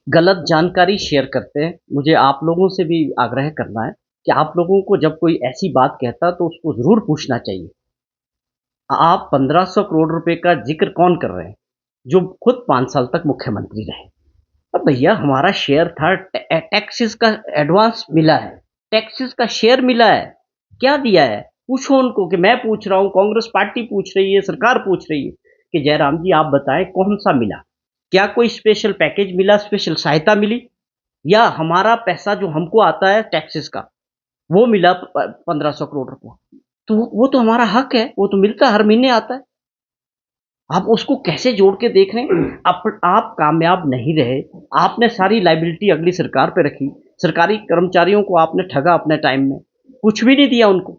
गलत जानकारी शेयर करते हैं। मुझे आप लोगों से भी आग्रह करना है कि आप लोगों को जब कोई ऐसी बात कहता है तो उसको ज़रूर पूछना चाहिए। आप 1500 करोड़ रुपए का ज़िक्र कौन कर रहे हैं? जो खुद 5 साल तक मुख्यमंत्री रहे। अब भैया हमारा शेयर था टैक्सेस का एडवांस मिला है, टैक्सेस का शेयर मिला है। क्या दिया है? पूछो उनको कि मैं पूछ रहा हूँ, कांग्रेस पार्टी पूछ रही है, सरकार पूछ रही है कि जयराम जी आप बताएँ कौन-सा मिला? क्या कोई स्पेशल पैकेज मिला, स्पेशल सहायता मिली? या हमारा पैसा जो हमको आता है टैक्सेस का, वो मिला 1500 करोड़ रुपया। तो वो तो हमारा हक है, वो तो मिलता है, हर महीने आता है। आप उसको कैसे जोड़ के देख रहे हैं? आप कामयाब नहीं रहे, आपने सारी लायबिलिटी अगली सरकार पे रखी, सरकारी कर्मचारियों को आपने ठगा अपने टाइम में, कुछ भी नहीं दिया उनको।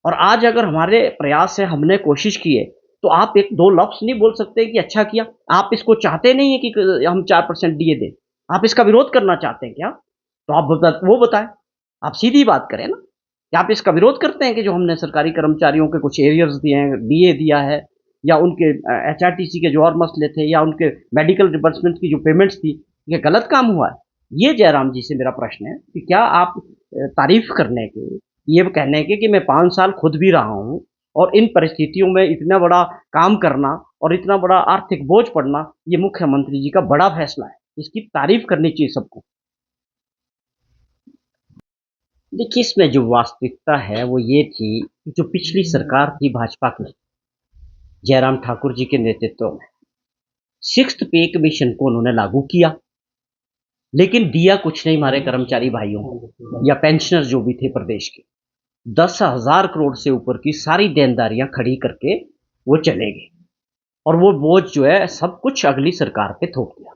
और आज अगर हमारे प्रयास से हमने कोशिश की है, तो आप 1-2 लफ्ज़ नहीं बोल सकते कि अच्छा किया। आप इसको चाहते नहीं हैं कि हम 4% डीए दें। आप इसका विरोध करना चाहते हैं क्या? तो आप वो बताएँ। आप सीधी बात करें ना, कि आप इसका विरोध करते हैं कि जो हमने सरकारी कर्मचारियों के कुछ एरियर्स दिए हैं, डीए दिया है या उनके एचआरटीसी के जो और मसले थे या उनके मेडिकल रिइंबर्समेंट की जो पेमेंट्स थी, ये गलत काम हुआ है? ये जयराम जी से मेरा प्रश्न है कि क्या आप तारीफ़ करने के, ये कहने के कि मैं 5 साल खुद भी रहा हूँ और इन परिस्थितियों में इतना बड़ा काम करना और इतना बड़ा आर्थिक बोझ पड़ना, ये मुख्यमंत्री जी का बड़ा फैसला है। इसकी तारीफ़ करनी चाहिए सबको। देखिए, इसमें जो वास्तविकता है वो ये थी, कि जो पिछली सरकार थी भाजपा की, जयराम ठाकुर जी के नेतृत्व में, 6th पे कमीशन को उन्होंने लागू किया, लेकिन दिया कुछ नहीं हमारे कर्मचारी भाइयों को या पेंशनर जो भी थे प्रदेश के। 10,000 करोड़ से ऊपर की सारी देनदारियां खड़ी करके वो चले गए और वो बोझ जो है सब कुछ अगली सरकार पे थोप दिया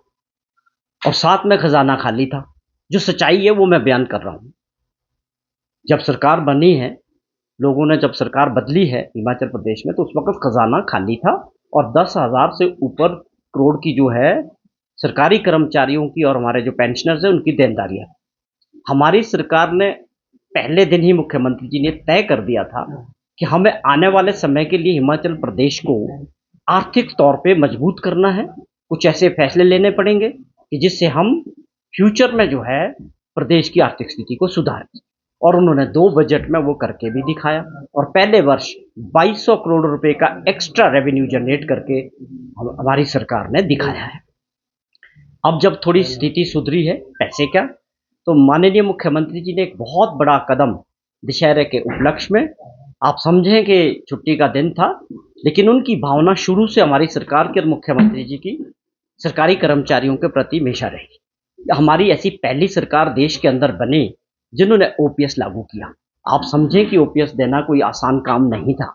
और साथ में खजाना खाली था। जो सच्चाई है वो मैं बयान कर रहा हूँ। जब सरकार बनी है, लोगों ने जब सरकार बदली है हिमाचल प्रदेश में, तो उस वक़्त खज़ाना खाली था और 10,000 से ऊपर करोड़ की जो है सरकारी कर्मचारियों की और हमारे जो पेंशनर्स हैं उनकी देनदारियाँ। हमारी सरकार ने पहले दिन ही मुख्यमंत्री जी ने तय कर दिया था कि हमें आने वाले समय के लिए हिमाचल प्रदेश को आर्थिक तौर पे मजबूत करना है। कुछ ऐसे फैसले लेने पड़ेंगे कि जिससे हम फ्यूचर में जो है प्रदेश की आर्थिक स्थिति को सुधारें। और उन्होंने 2 बजट में वो करके भी दिखाया और पहले वर्ष 2200 करोड़ रुपए का एक्स्ट्रा रेवेन्यू जनरेट करके हमारी सरकार ने दिखाया है। अब जब थोड़ी स्थिति सुधरी है, पैसे क्या, तो माननीय मुख्यमंत्री जी ने एक बहुत बड़ा कदम दशहरे के उपलक्ष्य में, आप समझें कि छुट्टी का दिन था, लेकिन उनकी भावना शुरू से हमारी सरकार की और मुख्यमंत्री जी की सरकारी कर्मचारियों के प्रति हमेशा रही। हमारी ऐसी पहली सरकार देश के अंदर बनी जिन्होंने ओपीएस लागू किया। आप समझें कि ओपीएस देना कोई आसान काम नहीं था।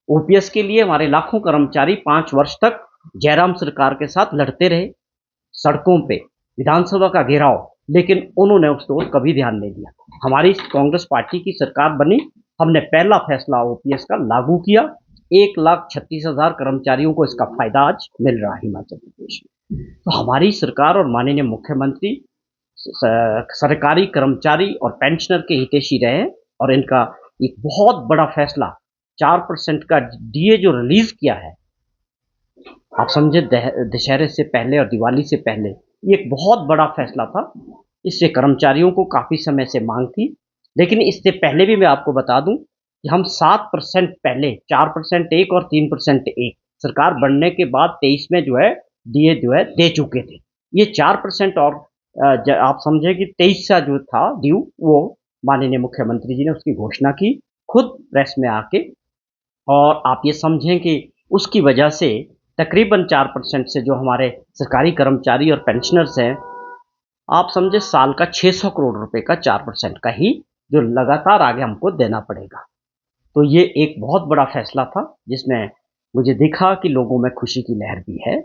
ओपीएस के लिए हमारे लाखों कर्मचारी 5 वर्ष तक जयराम सरकार के साथ लड़ते रहे, सड़कों पे, विधानसभा का घेराव, लेकिन उन्होंने उस ओर कभी ध्यान नहीं दिया। हमारी कांग्रेस पार्टी की सरकार बनी, हमने पहला फैसला ओपीएस का लागू किया। 1,36,000 कर्मचारियों को इसका फायदा आज मिल रहा है हिमाचल प्रदेश में। तो हमारी सरकार और माननीय मुख्यमंत्री सरकारी कर्मचारी और पेंशनर के हितैषी रहे और इनका एक बहुत बड़ा फैसला 4% का डीए जो रिलीज किया है, आप समझे दशहरे से पहले और दिवाली से पहले, ये एक बहुत बड़ा फैसला था। इससे कर्मचारियों को काफ़ी समय से मांग थी, लेकिन इससे पहले भी मैं आपको बता दूं कि हम 7% पहले 4% एक और 3% एक सरकार बनने के बाद 23 में जो है डीए जो है दे चुके थे। ये 4% और आप समझे कि 23 का जो था ड्यू, वो माननीय मुख्यमंत्री जी ने उसकी घोषणा की खुद प्रेस में आके। और आप ये समझें कि उसकी वजह से तकरीबन 4% से जो हमारे सरकारी कर्मचारी और पेंशनर्स हैं, आप समझे साल का 600 करोड़ रुपए का 4% का ही जो लगातार आगे हमको देना पड़ेगा। तो ये एक बहुत बड़ा फैसला था जिसमें मुझे दिखा कि लोगों में खुशी की लहर भी है,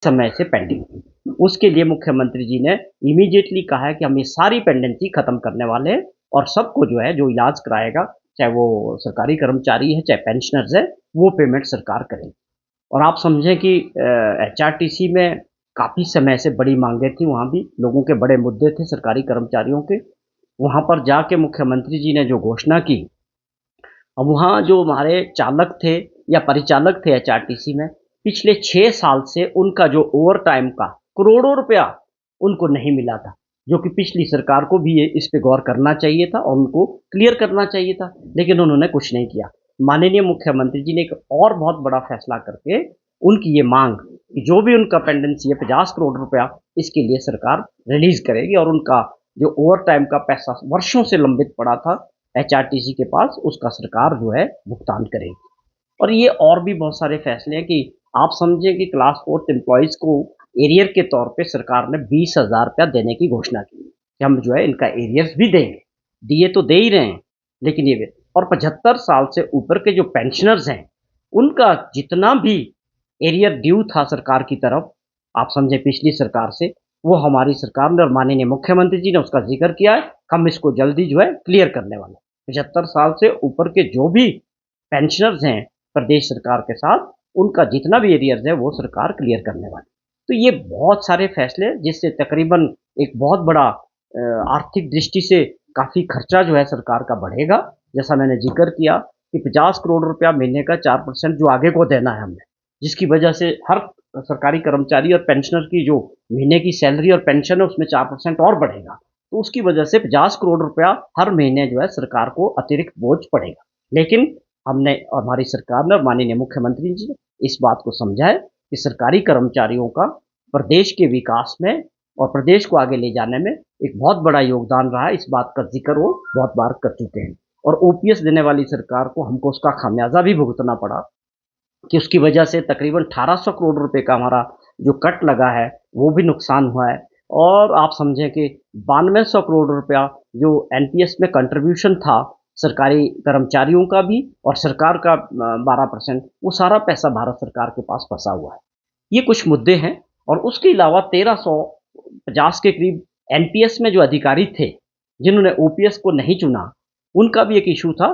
समय से पेंडिंग थी। उसके लिए मुख्यमंत्री जी ने इमीडिएटली कहा है कि हम ये सारी पेंडेंसी खत्म करने वाले हैं और सबको जो है जो इलाज कराएगा, चाहे वो सरकारी कर्मचारी है चाहे पेंशनर्स है, वो पेमेंट सरकार करेगी। और आप समझें कि एचआरटीसी में काफ़ी समय से बड़ी मांगे थी, वहाँ भी लोगों के बड़े मुद्दे थे सरकारी कर्मचारियों के। वहाँ पर जाके मुख्यमंत्री जी ने जो घोषणा की, अब वहाँ जो हमारे चालक थे या परिचालक थे एचआरटीसी में, पिछले 6 साल से उनका जो ओवर टाइम का करोड़ों रुपया उनको नहीं मिला था, जो कि पिछली सरकार को भी इस पे गौर करना चाहिए था और उनको क्लियर करना चाहिए था, लेकिन उन्होंने कुछ नहीं किया। माननीय मुख्यमंत्री जी ने एक और बहुत बड़ा फैसला करके उनकी ये मांग कि जो भी उनका पेंडेंसी है 50 करोड़ रुपया, इसके लिए सरकार रिलीज करेगी और उनका जो ओवर टाइम का पैसा वर्षों से लंबित पड़ा था एचआरटीसी के पास, उसका सरकार जो है भुगतान करेगी। और ये और भी बहुत सारे फैसले हैं कि आप समझें कि क्लास फोर्थ एम्प्लॉयज़ को एरियर के तौर पे सरकार ने 20,000 रुपया देने की घोषणा की है कि हम जो है इनका एरियर्स भी देंगे। दिए तो दे ही रहे हैं, लेकिन ये और 75 साल से ऊपर के जो पेंशनर्स हैं, उनका जितना भी एरियर ड्यू था सरकार की तरफ, आप समझे पिछली सरकार से, वो हमारी सरकार ने और माननीय मुख्यमंत्री जी ने उसका जिक्र किया है। हम इसको जल्दी जो है क्लियर करने वाले हैं। 75 साल से ऊपर के जो भी पेंशनर्स हैं प्रदेश सरकार के साथ, उनका जितना भी एरियर्स है वो सरकार क्लियर करने वाली। तो ये बहुत सारे फैसले जिससे तकरीबन एक बहुत बड़ा आर्थिक दृष्टि से काफ़ी खर्चा जो है सरकार का बढ़ेगा। जैसा मैंने जिक्र किया कि 50 करोड़ रुपया महीने का 4% जो आगे को देना है हमने, जिसकी वजह से हर सरकारी कर्मचारी और पेंशनर की जो महीने की सैलरी और पेंशन है उसमें 4% और बढ़ेगा। तो उसकी वजह से 50 करोड़ रुपया हर महीने जो है सरकार को अतिरिक्त बोझ पड़ेगा। लेकिन हमने और हमारी सरकार ने और माननीय मुख्यमंत्री जी ने इस बात को समझा है कि सरकारी कर्मचारियों का प्रदेश के विकास में और प्रदेश को आगे ले जाने में एक बहुत बड़ा योगदान रहा है। इस बात का जिक्र वो बहुत बार कर चुके हैं और ओपीएस देने वाली सरकार को हमको उसका खामियाजा भी भुगतना पड़ा कि उसकी वजह से तकरीबन 1800 करोड़ रुपए का हमारा जो कट लगा है वो भी नुकसान हुआ है। और आप समझें कि 9200 करोड़ रुपया जो एनपीएस में कंट्रीब्यूशन था सरकारी कर्मचारियों का भी और सरकार का 12%, वो सारा पैसा भारत सरकार के पास फंसा हुआ है। ये कुछ मुद्दे हैं और उसके अलावा 1350 के करीब एनपीएस में जो अधिकारी थे जिन्होंने ओपीएस को नहीं चुना, उनका भी एक इशू था।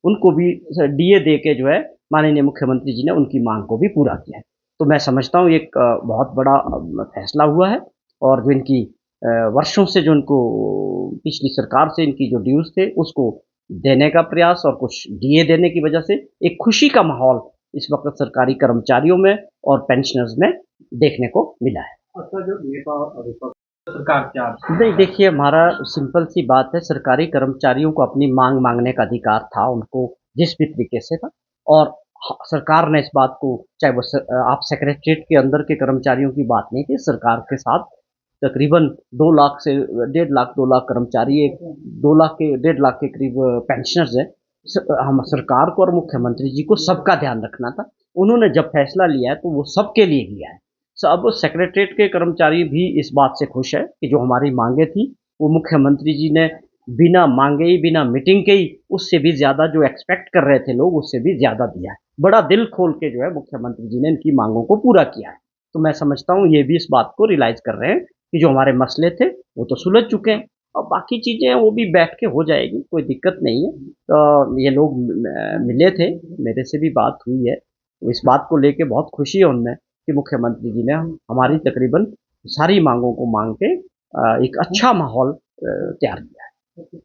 उनको भी डीए दे के जो है माननीय मुख्यमंत्री जी ने उनकी मांग को भी पूरा किया है। तो मैं समझता हूँ एक बहुत बड़ा फैसला हुआ है और जो इनकी वर्षों से जो इनको पिछली सरकार से इनकी जो ड्यूज थे उसको देने का प्रयास और कुछ डीए देने की वजह से एक खुशी का माहौल इस वक्त सरकारी कर्मचारियों में और पेंशनर्स में देखने को मिला है। अच्छा, जो नेता सरकार क्या नहीं, देखिए हमारा सिंपल सी बात है, सरकारी कर्मचारियों को अपनी मांग मांगने का अधिकार था, उनको जिस भी तरीके से था। और सरकार ने इस बात को, चाहे वो आप सेक्रेटरीट के अंदर के कर्मचारियों की बात नहीं थी, सरकार के साथ तकरीबन 2 लाख से 1.5 लाख 2 लाख कर्मचारी, 2 लाख के 1.5 लाख के करीब पेंशनर्स हैं। हम सरकार को और मुख्यमंत्री जी को सबका ध्यान रखना था। उन्होंने जब फैसला लिया है तो वो सबके लिए लिया है। अब सेक्रेटरीट के कर्मचारी भी इस बात से खुश है कि जो हमारी मांगे थी वो मुख्यमंत्री जी ने बिना मांगे ही, बिना मीटिंग के ही, उससे भी ज़्यादा जो एक्सपेक्ट कर रहे थे लोग, उससे भी ज़्यादा दिया है। बड़ा दिल खोल के जो है मुख्यमंत्री जी ने इनकी मांगों को पूरा किया है। तो मैं समझता हूँ ये भी इस बात को रियलाइज़ कर रहे हैं कि जो हमारे मसले थे वो तो सुलझ चुके हैं और बाकी चीज़ें वो भी बैठ के हो जाएगी, कोई दिक्कत नहीं है। तो ये लोग मिले थे, मेरे से भी बात हुई है, तो इस बात को लेके बहुत खुशी है उनमें कि मुख्यमंत्री जी ने हमारी तकरीबन सारी मांगों को मांग के एक अच्छा माहौल तैयार किया है।